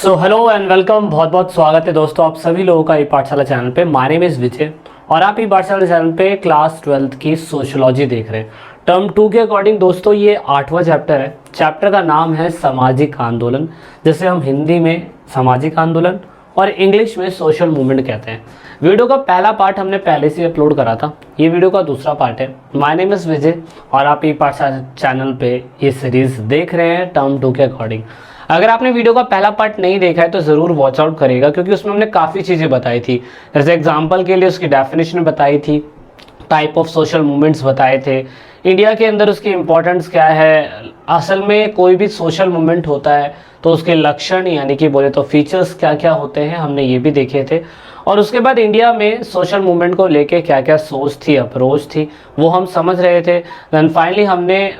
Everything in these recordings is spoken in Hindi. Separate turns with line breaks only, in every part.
सो हेलो एंड वेलकम, बहुत बहुत स्वागत है दोस्तों आप सभी लोगों का ई पाठशाला चैनल पे। माय नेम इज़ विजय और आप ई पाठशाला चैनल पे क्लास 12th की सोशियोलॉजी देख रहे हैं। टर्म 2 के अकॉर्डिंग दोस्तों ये 8वां चैप्टर है। चैप्टर का नाम है सामाजिक आंदोलन, जिसे हम हिंदी में सामाजिक आंदोलन और इंग्लिश में सोशल मूवमेंट कहते हैं। वीडियो का पहला पार्ट हमने पहले से अपलोड करा था, ये वीडियो का दूसरा पार्ट है। माय नेम इज़ विजय और आप ई पाठशाला चैनल पे ये सीरीज़ देख रहे हैं टर्म 2 के अकॉर्डिंग। अगर आपने वीडियो का पहला पार्ट नहीं देखा है तो ज़रूर वॉच आउट करिएगा, क्योंकि उसमें हमने काफ़ी चीज़ें बताई थी। जैसे एग्जांपल के लिए उसकी डेफिनेशन बताई थी, टाइप ऑफ सोशल मूवमेंट्स बताए थे, इंडिया के अंदर उसकी इम्पोर्टेंस क्या है, असल में कोई भी सोशल मूवमेंट होता है तो उसके लक्षण यानी कि बोले तो फीचर्स क्या क्या होते हैं, हमने ये भी देखे थे। और उसके बाद इंडिया में सोशल मूवमेंट को लेके क्या क्या सोच थी, अप्रोच थी, वो हम समझ रहे थे। देन फाइनली हमने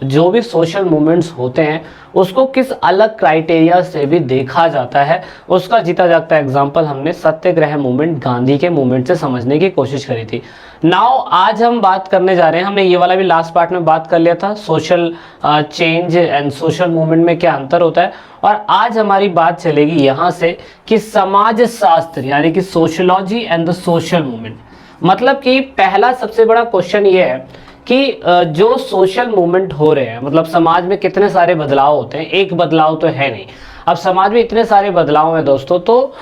जो भी सोशल मूवमेंट्स होते हैं उसको किस अलग क्राइटेरिया से भी देखा जाता है, उसका जीता जागता एग्जाम्पल हमने सत्याग्रह मूवमेंट, गांधी के मूवमेंट से समझने की कोशिश करी थी। नाउ आज हम बात करने जा रहे हैं, हमने ये वाला भी लास्ट पार्ट में बात कर लिया था, social change and social movement में क्या अंतर होता है। और आज हमारी बात चलेगी यहाँ से कि समाज शास्त्र यानी कि sociology and the social movement. मतलब कि पहला सबसे बड़ा क्वेश्चन ये है कि जो सोशल मूवमेंट हो रहे हैं, मतलब समाज में कितने सारे बदलाव होते हैं, एक बदलाव तो है नहीं। अब समाज में इतने सारे बदलाव हैं दोस्तों, तो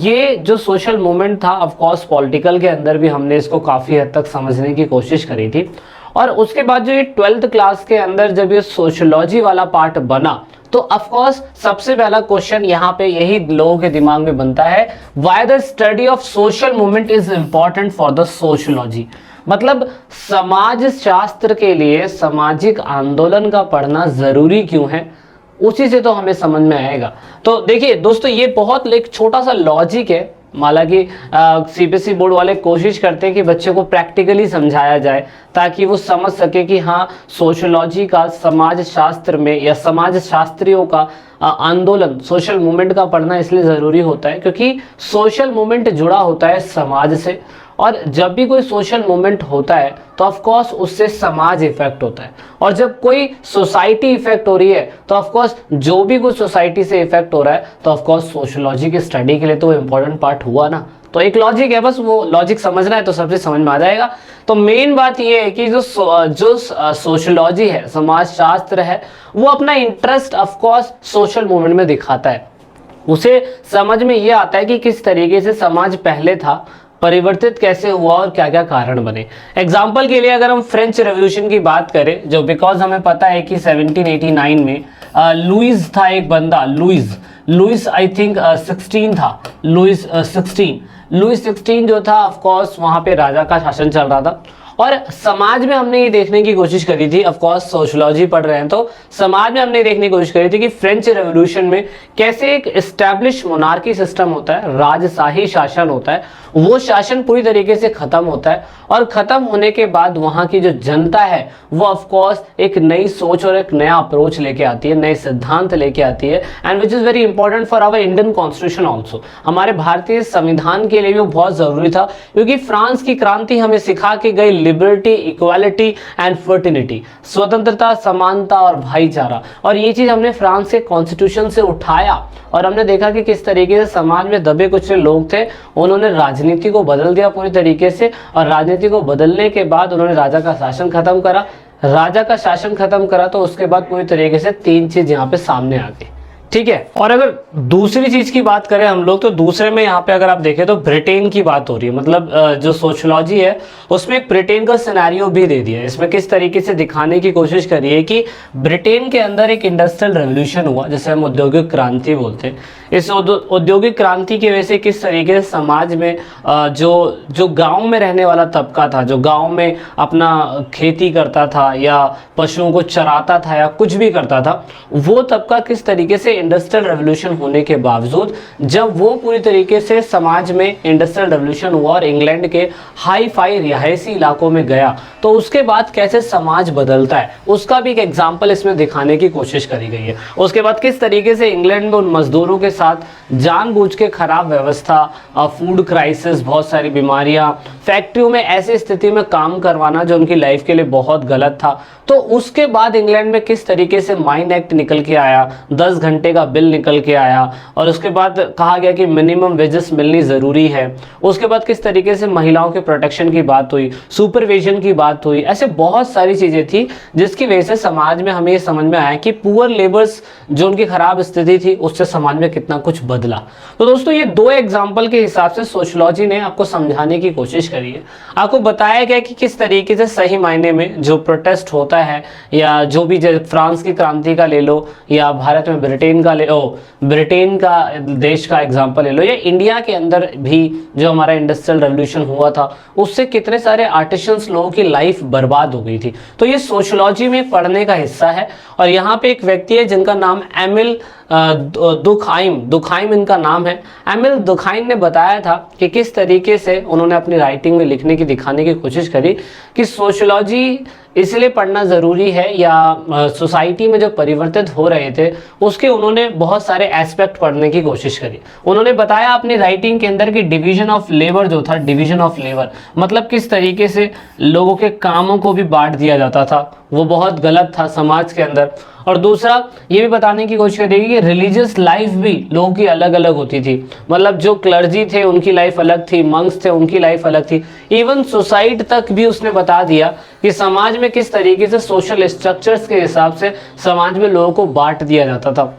ये जो सोशल मूवमेंट था, ऑफ कोर्स पॉलिटिकल के अंदर भी हमने इसको काफ़ी हद तक समझने की कोशिश करी थी। और उसके बाद जो ये 12th क्लास के अंदर जब ये सोशियोलॉजी वाला पार्ट बना तो ऑफ कोर्स सबसे पहला क्वेश्चन यहाँ पे यही लोगों के दिमाग में बनता है, why the study of social movement is important for the sociology. मतलब समाज शास्त्र के लिए सामाजिक आंदोलन का पढ़ना जरूरी क्यों है, उसी से तो हमें समझ में आएगा। तो देखिए दोस्तों, ये बहुत एक छोटा सा लॉजिक है। हालांकि सीबीएसई बोर्ड वाले कोशिश करते हैं कि बच्चे को प्रैक्टिकली समझाया जाए ताकि वो समझ सके कि हाँ, सोशियोलॉजी का समाज शास्त्र में या समाज शास्त्रियों का आंदोलन, सोशल मूवमेंट का पढ़ना इसलिए ज़रूरी होता है क्योंकि सोशल मूवमेंट जुड़ा होता है समाज से। और जब भी कोई सोशल मूवमेंट होता है तो ऑफ कोर्स उससे समाज इफेक्ट होता है, और जब कोई सोसाइटी इफेक्ट हो रही है तो ऑफ कोर्स जो भी कोई सोसाइटी से इफेक्ट हो रहा है तो ऑफ कोर्स सोशियोलॉजी की स्टडी के लिए तो इम्पोर्टेंट पार्ट हुआ ना। तो एक लॉजिक है, बस वो लॉजिक समझना है तो सबसे समझ में आ जाएगा। तो मेन बात ये है कि जो सोशियोलॉजी है, समाज शास्त्र है, वो अपना interest of course social movement में दिखाता है। उसे समझ में ये आता है कि किस तरीके से समाज पहले था, परिवर्तित कैसे हुआ और क्या क्या कारण बने। एग्जाम्पल के लिए अगर हम फ्रेंच रेवोल्यूशन की बात करें, जो बिकॉज हमें पता है कि 1789 में लुइस था एक बंदा, लुइस आई थिंक 16 था, लुइस 16 जो था, ऑफ कोर्स वहां पे राजा का शासन चल रहा था। और समाज में हमने ये देखने की कोशिश करी थी, ऑफ कोर्स सोशियोलॉजी पढ़ रहे हैं तो समाज में हमने देखने की कोशिश करी थी कि फ्रेंच रेवोल्यूशन में कैसे एक एस्टैब्लिश मोनार्की सिस्टम होता है, राजशाही शासन होता है, वो शासन पूरी तरीके से खत्म होता है। और खत्म होने के बाद वहां की जो जनता है वो ऑफ कोर्स एक नई सोच और एक नया अप्रोच लेके आती है, नए सिद्धांत लेके आती है, and which is very important for our Indian constitution also. हमारे भारतीय संविधान के लिए भी वो बहुत जरूरी था, क्योंकि फ्रांस की क्रांति हमें सिखा के गई लिबर्टी, इक्वालिटी एंड फर्टिलिटी, स्वतंत्रता, समानता और भाईचारा। और ये चीज हमने फ्रांस के कॉन्स्टिट्यूशन से उठाया और हमने देखा कि किस तरीके से समाज में दबे कुछ लोग थे, उन्होंने राजनीति को बदल दिया पूरी तरीके से। और राजनीति को बदलने के बाद उन्होंने राजा का शासन खत्म करा। राजा का शासन खत्म करा तो उसके बाद पूरी तरीके से 3 चीज यहाँ पे सामने आ गई, ठीक है। और अगर दूसरी चीज की बात करें हम लोग, तो दूसरे में यहाँ पे अगर आप देखें तो ब्रिटेन की बात हो रही है। मतलब जो सोशियोलॉजी है उसमें एक ब्रिटेन का सिनेरियो भी दे दिया है। इसमें किस तरीके से दिखाने की कोशिश करी है कि ब्रिटेन के अंदर एक इंडस्ट्रियल रेवोल्यूशन हुआ, जिसे हम औद्योगिक क्रांति बोलते हैं। इस औद्योगिक क्रांति की वजह से किस तरीके से समाज में जो गाँव में रहने वाला तबका था, जो गाँव में अपना खेती करता था या पशुओं को चराता था या कुछ भी करता था, वो तबका किस तरीके से इंडस्ट्रियल रेवोल्यूशन होने के बावजूद, जब वो पूरी तरीके से समाज में इंडस्ट्रियल रेवोल्यूशन हुआ और इंग्लैंड के हाई फाई रिहायशी इलाकों में गया, तो उसके बाद कैसे समाज बदलता है उसका भी एक एग्जाम्पल इसमें दिखाने की कोशिश करी गई है। उसके बाद किस तरीके से इंग्लैंड में उन मजदूरों के साथ जानबूझ के खराब व्यवस्था, फूड क्राइसिस, बहुत सारी बीमारियां, फैक्ट्रियों में ऐसी स्थिति में काम करवाना जो उनकी लाइफ के लिए बहुत गलत था। तो उसके बाद इंग्लैंड में किस तरीके से माइन एक्ट निकल के आया, 10 घंटे का बिल निकल के आया, और उसके बाद कहा गया कि मिनिमम वेजेस मिलनी ज़रूरी है। उसके बाद किस तरीके से महिलाओं के प्रोटेक्शन की बात हुई, सुपरविजन की बात हुई, ऐसे बहुत सारी चीज़ें थी जिसकी वजह से समाज में हमें ये समझ में आया कि पुअर लेबर्स जो उनकी खराब स्थिति थी उससे समाज में कितना कुछ बदला। तो दोस्तों ये दो एग्जाम्पल के हिसाब से सोशियोलॉजी ने आपको समझाने की कोशिश करी है, आपको बताया गया कि किस तरीके से सही मायने में जो प्रोटेस्ट होता है, या जो भी फ्रांस की क्रांति का ले लो, या भारत में ब्रिटेन का ब्रिटेन का देश का एग्जाम्पल ले लो, या इंडिया के अंदर भी जो हमारा इंडस्ट्रियल रेवोल्यूशन हुआ था उससे कितने सारे आर्टिसंस लोगों की लाइफ बर्बाद हो गई थी। तो ये सोशियोलॉजी में पढ़ने का हिस्सा है। और यहाँ पे एक व्यक्ति है जिनका नाम एमिल दुखाइम इनका नाम है। एमिल दुखाइम ने बताया था कि किस तरीके से उन्होंने अपनी राइटिंग में लिखने की दिखाने की कोशिश करी कि सोशियोलॉजी इसलिए पढ़ना ज़रूरी है, या सोसाइटी में जो परिवर्तित हो रहे थे उसके उन्होंने बहुत सारे एस्पेक्ट पढ़ने की कोशिश करी। उन्होंने बताया अपनी राइटिंग के अंदर कि डिवीजन ऑफ लेबर जो था, डिवीजन ऑफ लेबर मतलब किस तरीके से लोगों के कामों को भी बांट दिया जाता था, वो बहुत गलत था समाज के अंदर। और दूसरा ये भी बताने की कोशिश करेगी कि रिलीजियस लाइफ भी लोगों की अलग अलग होती थी, मतलब जो क्लर्जी थे उनकी लाइफ अलग थी, मंक्स थे उनकी लाइफ अलग थी, इवन सुसाइड तक भी उसने बता दिया कि समाज में किस तरीके से सोशल स्ट्रक्चर्स के हिसाब से समाज में लोगों को बांट दिया जाता था,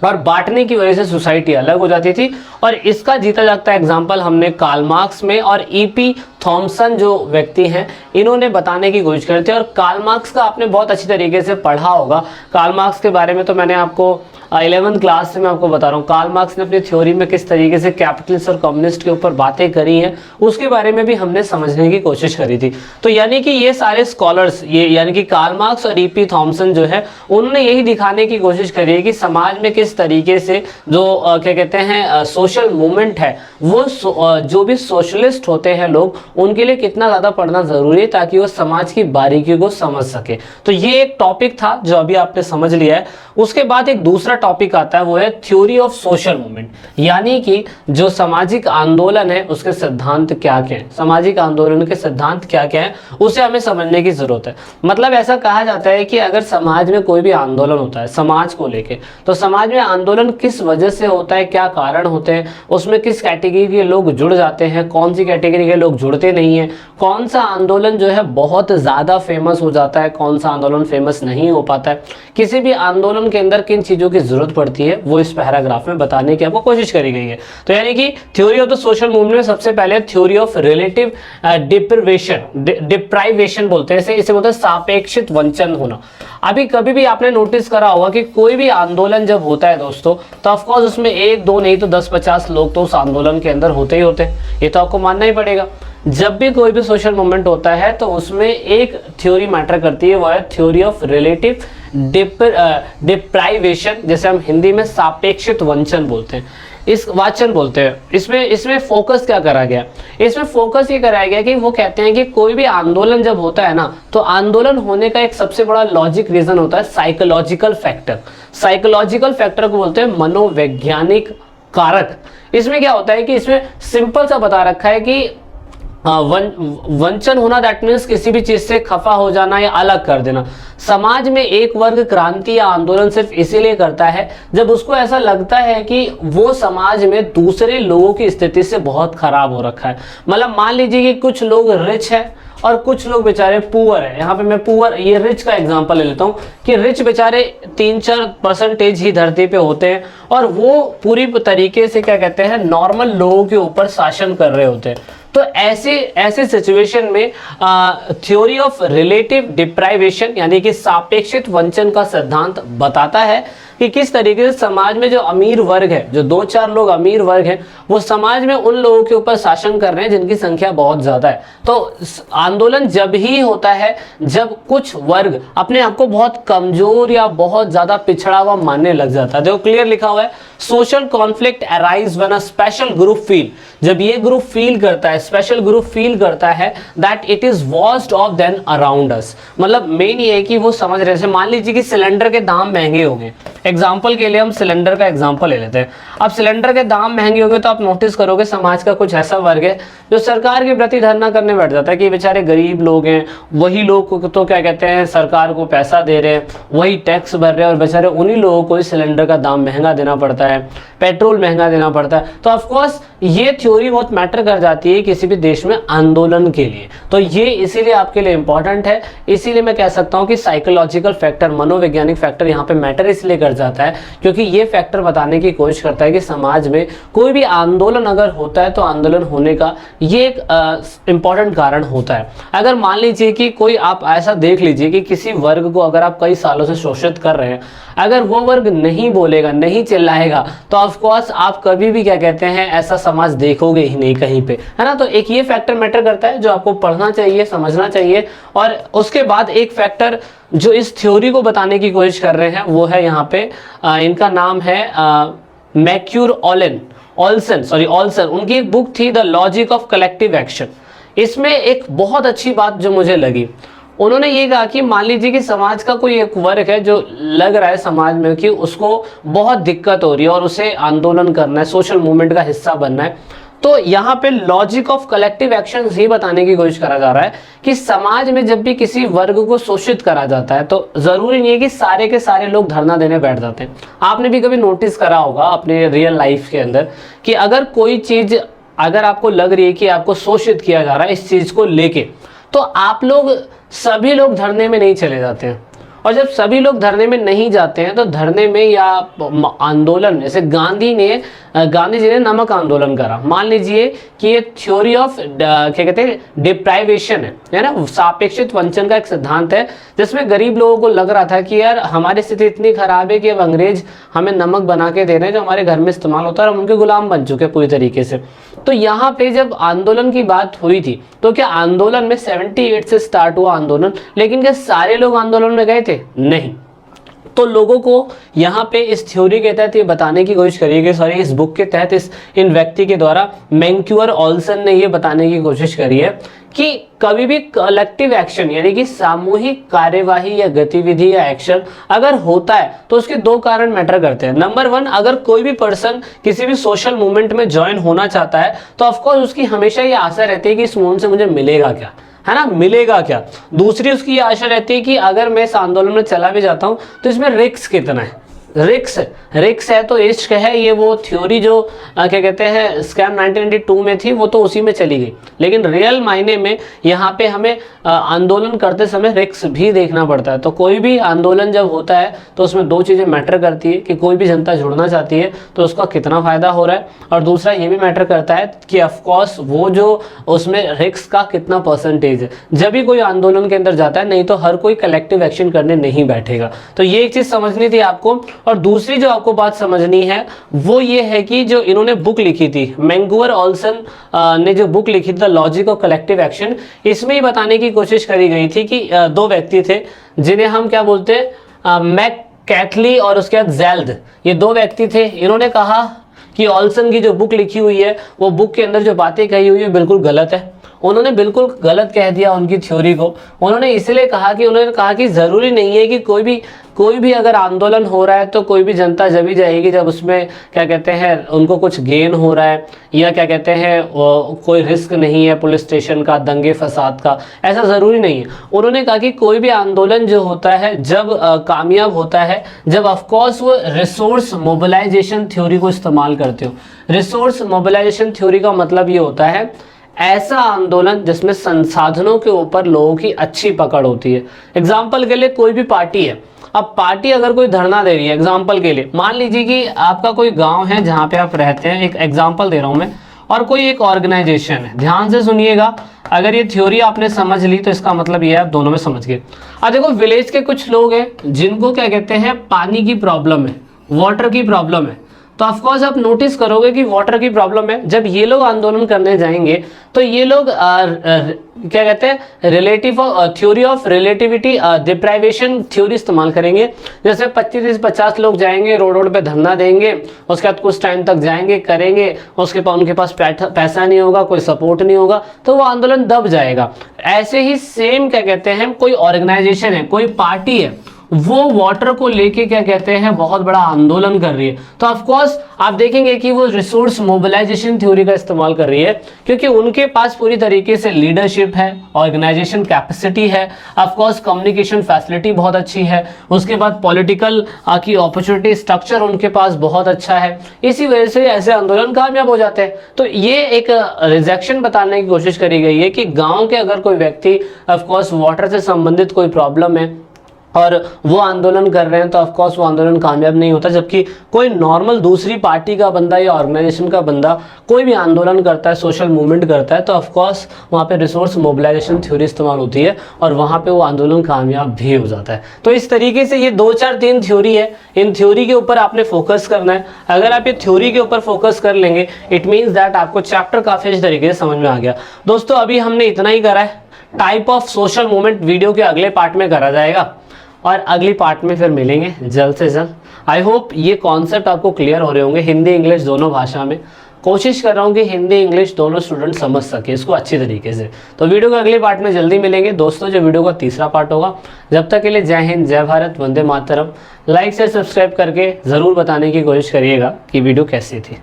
और बांटने की वजह से सोसाइटी अलग हो जाती थी। और इसका जीता जागता एग्जाम्पल हमने कार्ल मार्क्स में और ईपी थॉमसन जो व्यक्ति हैं इन्होंने बताने की कोशिश करी थी। और कार्ल मार्क्स का आपने बहुत अच्छी तरीके से पढ़ा होगा। कार्ल मार्क्स के बारे में तो मैंने आपको 11th क्लास से मैं आपको बता रहा हूँ, कार्ल मार्क्स ने अपनी थ्योरी में किस तरीके से कैपिटलिस्ट और कम्युनिस्ट के ऊपर बातें करी हैं उसके बारे में भी हमने समझने की कोशिश करी थी। तो यानी कि ये सारे स्कॉलर्स, ये यानी कि कार्ल मार्क्स और ईपी थॉमसन जो है उन्होंने यही दिखाने की कोशिश करी है कि समाज में किस तरीके से जो क्या कहते हैं सोशल मूवमेंट है, वो जो भी सोशलिस्ट होते हैं लोग उनके लिए कितना ज़्यादा पढ़ना ज़रूरी है ताकि वो समाज की बारीकियों को समझ सके। तो ये एक टॉपिक था जो अभी आपने समझ लिया है। उसके बाद एक दूसरा टॉपिक आता है, वो है थ्योरी ऑफ सोशल मूवमेंट, यानी कि जो सामाजिक आंदोलन है उसके सिद्धांत क्या क्या है, सामाजिक आंदोलन के सिद्धांत क्या क्या है उसे हमें समझने की जरूरत है। मतलब ऐसा कहा जाता है कि अगर समाज में कोई भी आंदोलन होता है समाज को लेके, तो समाज में आंदोलन किस वजह से होता है, क्या कारण होते हैं, उसमें किस कैटेगरी के लोग जुड़ जाते हैं, कौन सी कैटेगरी के लोग जुड़ते नहीं है, कौन सा आंदोलन जो है बहुत ज़्यादा फेमस हो जाता है, कौन सा आंदोलन फेमस नहीं हो पाता है, किसी भी आंदोलन के अंदर किन चीज़ों की जरूरत पड़ती है, वो इस पैराग्राफ में बताने की आपको कोशिश करी गई है। तो यानी कि theory of the social movement में सबसे पहले थ्योरी ऑफ रिलेटिव डिप्राइवेशन बोलते हैं, इसे बोलते हैं सापेक्षित वंचन होना। अभी कभी भी आपने नोटिस करा होगा कि कोई भी आंदोलन जब होता है दोस्तों, तो ऑफकोर्स उसमें एक दो नहीं तो 10-50 लोग तो उस आंदोलन के अंदर होते ही होते हैं, ये तो आपको मानना ही पड़ेगा। जब भी कोई भी सोशल मूवमेंट होता है तो उसमें एक थ्योरी मैटर करती है, वो है थ्योरी ऑफ रिलेटिव डिप्राइवेशन, जैसे हम हिंदी में सापेक्षित वंचन बोलते हैं, इस वाचन बोलते हैं। इसमें फोकस क्या करा गया, इसमें फोकस ये कराया गया कि वो कहते हैं कि कोई भी आंदोलन जब होता है ना, तो आंदोलन होने का एक सबसे बड़ा लॉजिक रीजन होता है साइकोलॉजिकल फैक्टर। साइकोलॉजिकल फैक्टर को बोलते हैं मनोवैज्ञानिक कारक। इसमें क्या होता है कि इसमें सिंपल सा बता रखा है कि वंचन होना, दैट मीन्स किसी भी चीज से खफा हो जाना या अलग कर देना। समाज में एक वर्ग क्रांति या आंदोलन सिर्फ इसीलिए करता है जब उसको ऐसा लगता है कि वो समाज में दूसरे लोगों की स्थिति से बहुत खराब हो रखा है। मतलब मान लीजिए कि कुछ लोग रिच है और कुछ लोग बेचारे पुअर है। यहाँ पे मैं पुअर, ये रिच का एग्जांपल ले लेता हूँ कि रिच बेचारे 3-4% ही धरती पे होते हैं और वो पूरी तरीके से क्या कहते हैं नॉर्मल लोगों के ऊपर शासन कर रहे होते हैं। तो ऐसे सिचुएशन में थ्योरी ऑफ रिलेटिव डिप्राइवेशन यानी कि सापेक्षित वंचन का सिद्धांत बताता है कि किस तरीके से समाज में जो अमीर वर्ग है, जो 2-4 लोग अमीर वर्ग हैं, वो समाज में उन लोगों के ऊपर शासन कर रहे हैं जिनकी संख्या बहुत ज्यादा है। तो आंदोलन जब ही होता है जब कुछ वर्ग अपने आप को बहुत कमजोर या बहुत ज्यादा पिछड़ा हुआ मानने लग जाता है। देखो क्लियर लिखा हुआ है, social conflict arise when a special group feel, जब ये ग्रुप फील करता है, स्पेशल ग्रुप फील करता है that it is worst of then around us. मतलब मेन ये है कि वो समझ रहे हैं, मान लीजिए कि सिलेंडर के दाम महंगे हो गए, एग्जाम्पल के लिए हम सिलेंडर का एग्जाम्पल ले लेते हैं। अब सिलेंडर के दाम महंगे हो गए तो आप नोटिस करोगे समाज का कुछ ऐसा वर्ग है जो सरकार के प्रति धरना करने बैठ जाता है कि बेचारे गरीब लोग हैं, वही लोग तो क्या कहते हैं सरकार को पैसा दे रहे हैं, वही टैक्स भर रहे हैं और बेचारे उन्हीं लोगों को सिलेंडर का दाम महंगा देना पड़ता है, पेट्रोल महंगा देना पड़ता है। तो ऑफकोर्स ये थ्योरी बहुत मैटर कर जाती है किसी भी देश में आंदोलन के लिए। तो ये इसीलिए आपके लिए इंपॉर्टेंट है, इसीलिए मैं कह सकता हूँ कि साइकोलॉजिकल फैक्टर, मनोवैज्ञानिक फैक्टर यहाँ पे मैटर इसलिए कर जाता है क्योंकि ये फैक्टर बताने की कोशिश करता है कि समाज में कोई भी आंदोलन अगर होता है तो आंदोलन होने का ये एक इंपॉर्टेंट कारण होता है। अगर मान लीजिए कि कोई, आप ऐसा देख लीजिए कि किसी वर्ग को अगर आप कई सालों से शोषित कर रहे हैं, अगर वो वर्ग नहीं बोलेगा, नहीं चिल्लाएगा, तो ऑफकोर्स आप कभी भी क्या कहते हैं ऐसा समाज देखोगे ही नहीं कहीं पे, है ना। तो एक ये फैक्टर मैटर करता है जो आपको पढ़ना चाहिए, समझना चाहिए। और उसके बाद एक फैक्टर जो इस थ्योरी को बताने की कोशिश कर रहे हैं वो है यहाँ पे इनका नाम है मैक्यूर ऑल्सन, उनकी एक बुक थी the logic of collective action. इसमें एक बहुत अच्छी बात जो मुझे लगी, उन्होंने ये कहा कि मान लीजिए कि समाज का कोई एक वर्ग है जो लग रहा है समाज में कि उसको बहुत दिक्कत हो रही है और उसे आंदोलन करना है, सोशल मूवमेंट का हिस्सा बनना है। तो यहाँ पे लॉजिक ऑफ कलेक्टिव एक्शन ये बताने की कोशिश करा जा रहा है कि समाज में जब भी किसी वर्ग को शोषित करा जाता है तो जरूरी नहीं है कि सारे के सारे लोग धरना देने बैठ जाते हैं। आपने भी कभी नोटिस करा होगा अपने रियल लाइफ के अंदर कि अगर कोई चीज अगर आपको लग रही है कि आपको शोषित किया जा रहा है इस चीज को लेके, तो आप लोग सभी लोग धरने में नहीं चले जाते हैं। और जब सभी लोग धरने में नहीं जाते हैं तो धरने में या आंदोलन, जैसे गांधी जी ने नमक आंदोलन करा, मान लीजिए कि ये थ्योरी ऑफ क्या कहते हैं डिप्राइवेशन है ना, सापेक्षित वंचन का एक सिद्धांत है जिसमें गरीब लोगों को लग रहा था कि यार हमारी स्थिति इतनी खराब है कि अब अंग्रेज हमें नमक बना के दे रहे हैं जो हमारे घर में इस्तेमाल होता है और हम उनके गुलाम बन चुके हैं पूरी तरीके से। तो यहाँ पे जब आंदोलन की बात हुई थी तो क्या आंदोलन में 78 से स्टार्ट हुआ आंदोलन, लेकिन क्या सारे लोग आंदोलन में गए थे? नहीं। तो लोगों को यहाँ पे इस थ्योरी के तहत ये बताने की कोशिश करी है, सॉरी इस बुक के तहत इन व्यक्ति के द्वारा मैक्यूर ऑल्सन ने ये बताने की कोशिश करी है कि कभी भी कलेक्टिव एक्शन यानी कि सामूहिक कार्यवाही या गतिविधि या एक्शन अगर होता है तो उसके दो कारण मैटर करते हैं। नंबर 1, अगर कोई भी पर्सन किसी भी सोशल मूवमेंट में ज्वाइन होना चाहता है तो ऑफकोर्स उसकी हमेशा ये आशा रहती है कि इस मूवमेंट से मुझे मिलेगा क्या, है ना, मिलेगा क्या। दूसरी उसकी आशा रहती है कि अगर मैं इस आंदोलन में चला भी जाता हूं तो इसमें रिस्क कितना है, रिक्स है तो इश्क है। ये वो थ्योरी जो क्या कहते हैं स्कैम 1992 में थी वो तो उसी में चली गई, लेकिन रियल मायने में यहाँ पे हमें आंदोलन करते समय रिक्स भी देखना पड़ता है। तो कोई भी आंदोलन जब होता है तो उसमें दो चीज़ें मैटर करती है कि कोई भी जनता जुड़ना चाहती है तो उसका कितना फ़ायदा हो रहा है, और दूसरा ये भी मैटर करता है कि ऑफकोर्स वो जो उसमें रिक्स का कितना परसेंटेज है। जब भी कोई आंदोलन के अंदर जाता है, नहीं तो हर कोई कलेक्टिव एक्शन करने नहीं बैठेगा। तो ये एक चीज़ समझनी थी आपको। और दूसरी जो आपको बात समझनी है वो ये है कि जो इन्होंने बुक लिखी थी, मैक्यूर ऑल्सन ने जो बुक लिखी थी the logic of collective action, इसमें ही बताने की कोशिश करी गई थी कि दो व्यक्ति थे जिन्हें हम क्या बोलते हैं मैककैथली और उसके बाद ज़ेल्द, ये दो व्यक्ति थे। इन्होंने कहा कि ऑल्सन की जो बुक लिखी हुई है वो बुक के अंदर जो बातें कही हुई है बिल्कुल गलत है। उन्होंने बिल्कुल गलत कह दिया उनकी थ्योरी को। उन्होंने इसलिए कहा कि उन्होंने कहा कि ज़रूरी नहीं है कि कोई भी अगर आंदोलन हो रहा है तो कोई भी जनता जब ही जाएगी जब उसमें क्या कहते हैं उनको कुछ गेन हो रहा है या क्या कहते हैं कोई रिस्क नहीं है पुलिस स्टेशन का, दंगे फसाद का, ऐसा ज़रूरी नहीं है। उन्होंने कहा कि कोई भी आंदोलन जो होता है जब कामयाब होता है जब ऑफकोर्स वो रिसोर्स मोबिलाइजेशन थ्योरी को इस्तेमाल करते हो। रिसोर्स मोबिलाइजेशन थ्योरी का मतलब ये होता है ऐसा आंदोलन जिसमें संसाधनों के ऊपर लोगों की अच्छी पकड़ होती है। एग्जाम्पल के लिए कोई भी पार्टी है, अब पार्टी अगर कोई धरना दे रही है, एग्जाम्पल के लिए मान लीजिए कि आपका कोई गांव है जहां पे आप रहते हैं, एक एग्जाम्पल दे रहा हूं मैं, और कोई एक ऑर्गेनाइजेशन है। ध्यान से सुनिएगा, अगर ये थ्योरी आपने समझ ली तो इसका मतलब ये है आप दोनों में समझ गए। अब देखो विलेज के कुछ लोग हैं जिनको क्या कहते हैं पानी की प्रॉब्लम है, वाटर की प्रॉब्लम है। तो ऑफकोर्स आप नोटिस करोगे कि वाटर की प्रॉब्लम है। जब ये लोग आंदोलन करने जाएंगे तो ये लोग क्या कहते हैं relative theory of relativity deprivation theory इस्तेमाल करेंगे। जैसे 25 से 50 लोग जाएंगे, रोड पे धरना देंगे, उसके बाद कुछ टाइम तक जाएंगे करेंगे, उसके बाद उनके पास पैसा नहीं होगा, कोई सपोर्ट नहीं होगा, तो वो आंदोलन दब जाएगा। ऐसे ही सेम क्या कहते हैं कोई ऑर्गेनाइजेशन है, कोई पार्टी है, वो वाटर को लेके क्या कहते हैं बहुत बड़ा आंदोलन कर रही है। तो ऑफ कोर्स आप देखेंगे कि वो रिसोर्स मोबिलाइजेशन थ्योरी का इस्तेमाल कर रही है, क्योंकि उनके पास पूरी तरीके से लीडरशिप है, ऑर्गेनाइजेशन कैपेसिटी है, ऑफ कोर्स कम्युनिकेशन फैसिलिटी बहुत अच्छी है, उसके बाद पॉलिटिकल की अपॉर्चुनिटी स्ट्रक्चर उनके पास बहुत अच्छा है। इसी वजह से ऐसे आंदोलन कामयाब हो जाते हैं। तो ये एक रिजेक्शन बताने की कोशिश करी गई है कि गांव के अगर कोई व्यक्ति ऑफ कोर्स वाटर से संबंधित कोई प्रॉब्लम है और वो आंदोलन कर रहे हैं तो ऑफ कोर्स वो आंदोलन कामयाब नहीं होता। जबकि कोई नॉर्मल दूसरी पार्टी का बंदा या ऑर्गेनाइजेशन का बंदा कोई भी आंदोलन करता है, सोशल मूवमेंट करता है, तो ऑफ कोर्स वहाँ पे रिसोर्स मोबिलाइजेशन थ्योरी इस्तेमाल होती है और वहाँ पे वो आंदोलन कामयाब भी हो जाता है। तो इस तरीके से ये 2 4 3 थ्योरी है, इन थ्योरी के ऊपर आपने फोकस करना है। अगर आप ये थ्योरी के ऊपर फोकस कर लेंगे इट मीन्स दैट आपको चैप्टर काफ़ी अच्छे तरीके से समझ में आ गया। दोस्तों अभी हमने इतना ही करा है, type of social movement video के अगले पार्ट में करा जाएगा और अगली पार्ट में फिर मिलेंगे जल्द से जल्द। आई होप ये कॉन्सेप्ट आपको क्लियर हो रहे होंगे, हिंदी इंग्लिश दोनों भाषा में। कोशिश कर रहा हूँ कि हिंदी इंग्लिश दोनों स्टूडेंट समझ सके इसको अच्छी तरीके से। तो वीडियो के अगले पार्ट में जल्दी मिलेंगे दोस्तों, जो वीडियो का तीसरा पार्ट होगा। जब तक के लिए जय हिंद, जय भारत, वंदे मातरम। लाइक से सब्सक्राइब करके ज़रूर बताने की कोशिश करिएगा कि वीडियो कैसी थी।